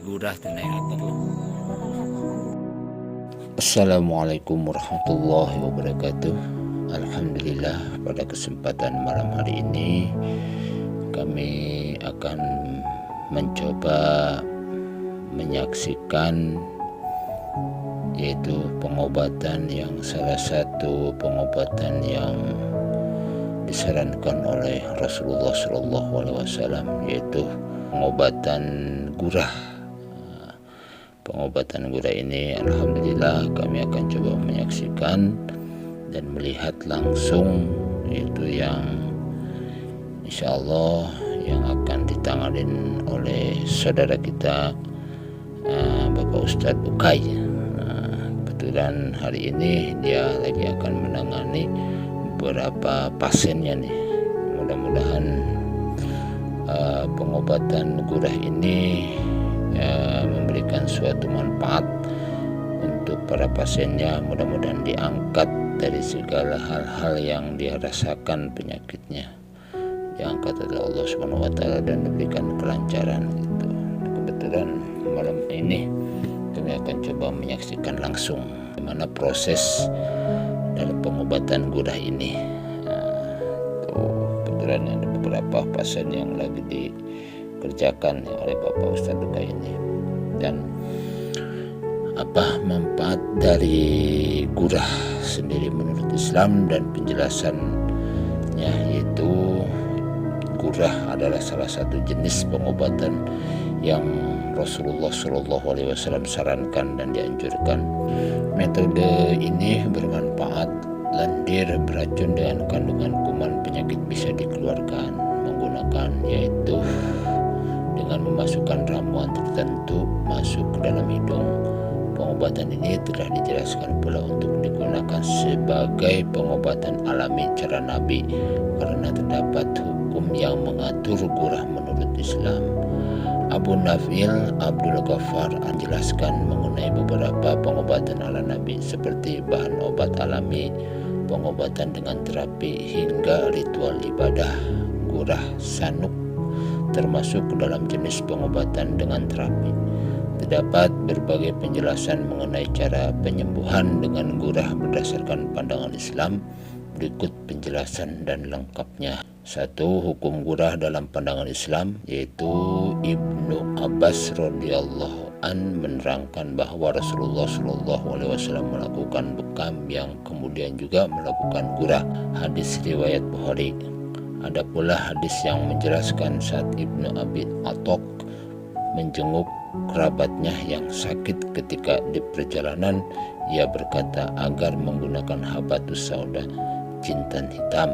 gurah tunai apa. Assalamualaikum warahmatullahi wabarakatuh. Alhamdulillah, pada kesempatan malam hari ini kami akan mencoba menyaksikan yaitu pengobatan yang salah satu pengobatan yang disarankan oleh Rasulullah SAW, yaitu pengobatan gurah. Pengobatan gurah ini alhamdulillah kami akan coba menyaksikan dan melihat langsung, yaitu yang insyaallah yang akan ditanganin oleh saudara kita Bapak Ustadz Ukay. Kebetulan hari ini dia lagi akan menangani beberapa pasiennya nih. Mudah-mudahan pengobatan gurah ini memberikan suatu manfaat untuk para pasiennya. Mudah-mudahan diangkat dari segala hal-hal yang dia rasakan penyakitnya, diangkat oleh Allah SWT dan diberikan kelancaran gitu. Kebetulan malam ini kami akan coba menyaksikan langsung bagaimana proses dalam pengobatan gurah ini. Kebetulan ada beberapa pasien yang lagi dikerjakan oleh Bapak Ustadz Ukay ini. Dan apa manfaat dari gurah sendiri menurut Islam dan penjelasannya, yaitu gurah adalah salah satu jenis pengobatan yang Rasulullah SAW sarankan dan dianjurkan. Metode ini bermanfaat. Lendir beracun dengan kandungan kuman penyakit bisa dikeluarkan menggunakan, yaitu dengan memasukkan ramuan tertentu masuk ke dalam hidung. Pengobatan ini telah dijelaskan pula untuk digunakan sebagai pengobatan alami cara Nabi, karena terdapat hukum yang mengatur gurah menurut Islam. Abu Nafil Abdul Ghaffar menjelaskan mengenai beberapa pengobatan ala Nabi seperti bahan obat alami, pengobatan dengan terapi, hingga ritual ibadah. Gurah sanuk termasuk dalam jenis pengobatan dengan terapi. Terdapat berbagai penjelasan mengenai cara penyembuhan dengan gurah berdasarkan pandangan Islam. Berikut penjelasan dan lengkapnya. 1. Hukum gurah dalam pandangan Islam, yaitu Ibnu Abbas radhiyallahu an menerangkan bahwa Rasulullah SAW melakukan bekam yang kemudian juga melakukan gurah. Hadis riwayat Bukhari. Ada pula hadis yang menjelaskan saat Ibnu Abi Atok menjenguk kerabatnya yang sakit ketika di perjalanan, ia berkata agar menggunakan habatus sauda, jintan hitam,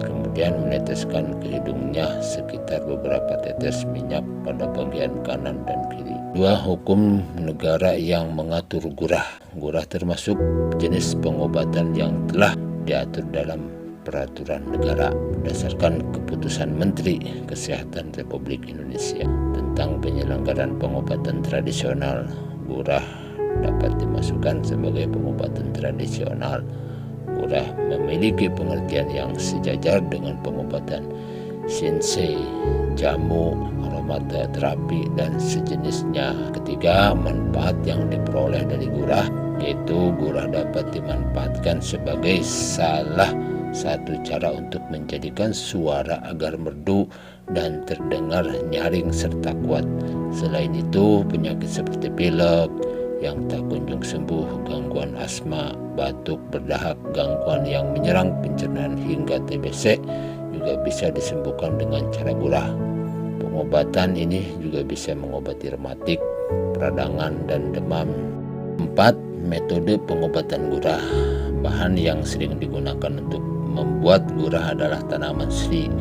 kemudian meneteskan ke hidungnya sekitar beberapa tetes minyak pada bagian kanan dan kiri. 2. Hukum negara yang mengatur gurah. Gurah termasuk jenis pengobatan yang telah diatur dalam peraturan negara berdasarkan keputusan Menteri Kesehatan Republik Indonesia tentang penyelenggaraan pengobatan tradisional. Gurah dapat dimasukkan sebagai pengobatan tradisional. Gurah memiliki pengertian yang sejajar dengan pengobatan Shinsei, jamu, aromaterapi, dan sejenisnya. 3. Manfaat yang diperoleh dari gurah, yaitu gurah dapat dimanfaatkan sebagai salah satu cara untuk menjadikan suara agar merdu dan terdengar nyaring serta kuat. Selain itu, penyakit seperti pilek yang tak kunjung sembuh, gangguan asma, batuk, berdahak, gangguan yang menyerang pencernaan hingga TBC juga bisa disembuhkan dengan cara gurah. Pengobatan ini juga bisa mengobati rematik, peradangan, dan demam. 4. Metode pengobatan gurah. Bahan yang sering digunakan untuk membuat gurah adalah tanaman sri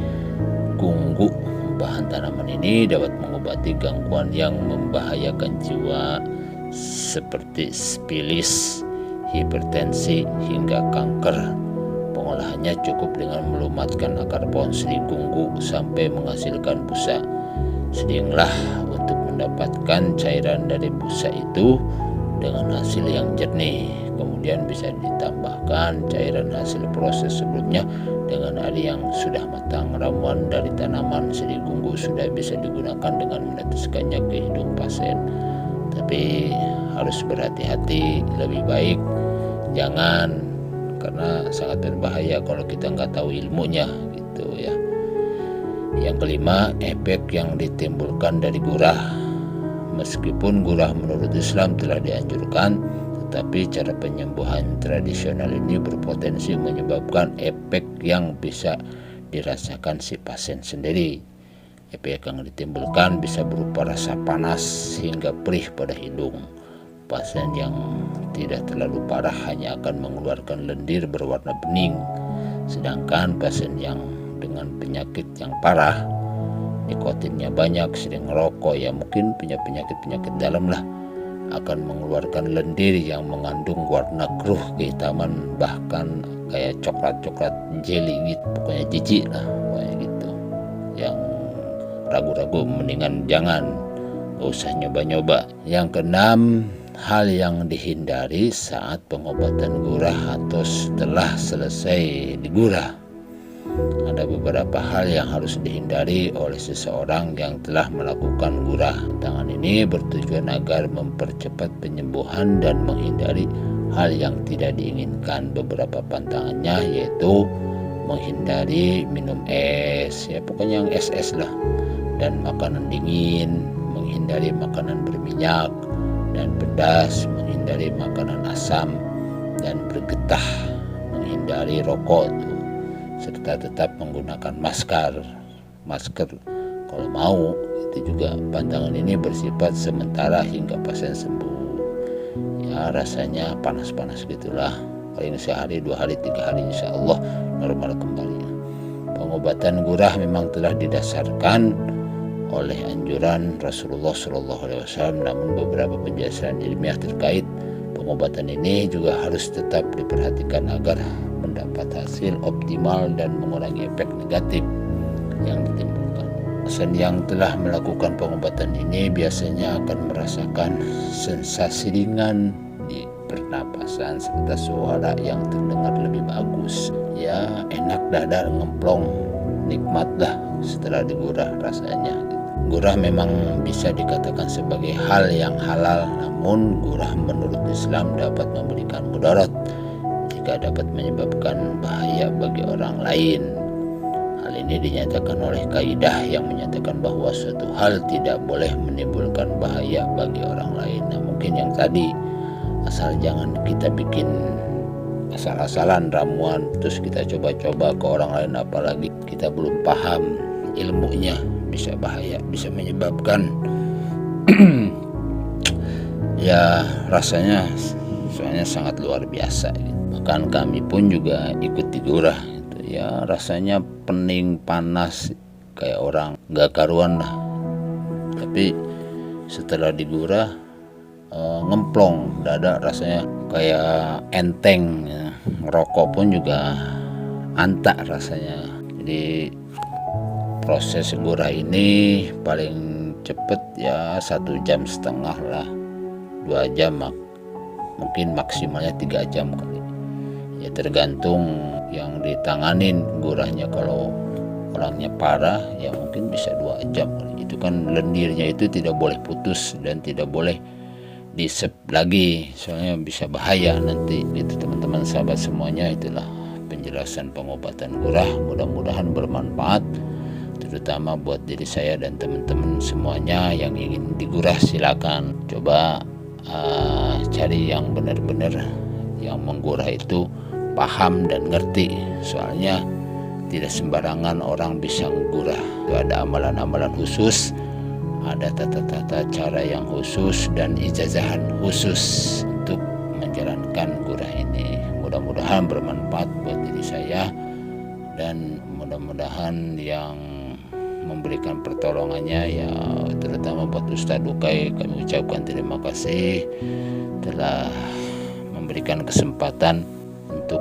gunggu. Bahan tanaman ini dapat mengobati gangguan yang membahayakan jiwa seperti sifilis, hipertensi, hingga kanker. Pengolahannya cukup dengan melumatkan akar pohon sri gunggu sampai menghasilkan busa. Sedinglah untuk mendapatkan cairan dari busa itu dengan hasil yang jernih. Kemudian bisa ditambahkan cairan hasil proses sebelumnya dengan ada yang sudah matang. Ramuan dari tanaman sedigunggu sudah bisa digunakan dengan meneteskannya ke hidung pasien, tapi harus berhati-hati, lebih baik jangan, karena sangat berbahaya kalau kita nggak tahu ilmunya gitu ya. Yang kelima, efek yang ditimbulkan dari gurah. Meskipun gurah menurut Islam telah dianjurkan, tetapi cara penyembuhan tradisional ini berpotensi menyebabkan efek yang bisa dirasakan si pasien sendiri. Efek yang ditimbulkan bisa berupa rasa panas hingga perih pada hidung. Pasien yang tidak terlalu parah hanya akan mengeluarkan lendir berwarna bening, sedangkan pasien yang dengan penyakit yang parah, nikotinnya banyak, sering ngerokok, ya mungkin punya penyakit dalam lah, akan mengeluarkan lendir yang mengandung warna keruh kehitaman, bahkan kayak coklat jelly gitu, pokoknya jijik lah pokoknya gitu. Yang ragu-ragu mendingan jangan, gak usah nyoba-nyoba. Yang keenam, hal yang dihindari saat pengobatan gurah atau setelah selesai digurah. Ada beberapa hal yang harus dihindari oleh seseorang yang telah melakukan gurah. Tangan ini bertujuan agar mempercepat penyembuhan dan menghindari hal yang tidak diinginkan. Beberapa pantangannya yaitu menghindari minum es, ya pokoknya yang es lah, dan makanan dingin, menghindari makanan berminyak dan pedas, menghindari makanan asam dan bergetah, menghindari rokok, serta tetap menggunakan masker kalau mau. Itu juga pantangan ini bersifat sementara hingga pasien sembuh. Ya rasanya panas-panas gitulah, paling sehari, 2 hari, 3 hari insya Allah normal kembali. Pengobatan gurah memang telah didasarkan oleh anjuran Rasulullah SAW, namun beberapa penjelasan ilmiah terkait pengobatan ini juga harus tetap diperhatikan agar mendapat hasil optimal dan mengurangi efek negatif yang ditimbulkan. Pasien yang telah melakukan pengobatan ini biasanya akan merasakan sensasi ringan di pernapasan serta suara yang terdengar lebih bagus. Ya enak, dada ngemplong, nikmat dah setelah digurah rasanya. Gurah memang bisa dikatakan sebagai hal yang halal, namun gurah menurut Islam dapat memberikan mudarat jika dapat menyebabkan bahaya bagi orang lain. Hal ini dinyatakan oleh kaidah yang menyatakan bahwa suatu hal tidak boleh menimbulkan bahaya bagi orang lain. Nah mungkin yang tadi, asal jangan kita bikin asal-asalan ramuan terus kita coba-coba ke orang lain, apalagi kita belum paham ilmunya, bisa bahaya, bisa menyebabkan ya rasanya soalnya sangat luar biasa gitu. Bahkan kami pun juga ikut digurah gitu. Ya rasanya pening, panas, kayak orang gak karuan lah, tapi setelah digurah ngemplong dada, rasanya kayak enteng ya. Ngerokok pun juga antak rasanya. Jadi proses gurah ini paling cepet ya 1,5 jam lah, 2 jam, mungkin maksimalnya 3 jam kali. Ya tergantung yang ditanganin gurahnya. Kalau orangnya parah ya mungkin bisa 2 jam kali. Itu kan lendirnya itu tidak boleh putus dan tidak boleh disep lagi, soalnya bisa bahaya nanti. Itu teman-teman sahabat semuanya, itulah penjelasan pengobatan gurah. Mudah-mudahan bermanfaat, terutama buat diri saya dan teman-teman semuanya yang ingin digurah. Silakan coba cari yang benar-benar yang menggurah itu paham dan ngerti, soalnya tidak sembarangan orang bisa menggurah. Itu ada amalan-amalan khusus, ada tata-tata cara yang khusus dan ijazahan khusus untuk menjalankan gurah ini. Mudah-mudahan bermanfaat buat diri saya, dan mudah-mudahan yang memberikan pertolongannya ya terutama buat Ustadz Dukai, kami ucapkan terima kasih telah memberikan kesempatan untuk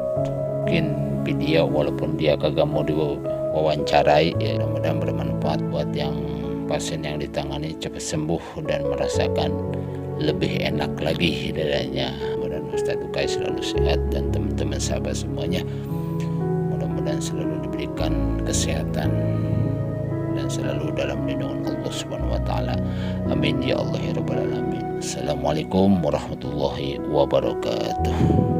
bikin video walaupun dia kagak mau diwawancarai. Ya mudah-mudahan bermanfaat buat yang pasien yang ditangani cepat sembuh dan merasakan lebih enak lagi dadanya. Mudah-mudahan Ustadz Dukai selalu sehat dan teman-teman sahabat semuanya mudah-mudahan selalu diberikan kesehatan dan selalu dalam lindungan Allah Subhanahu wa taala. Amin ya Allah ya rabbal alamin. Assalamualaikum warahmatullahi wabarakatuh.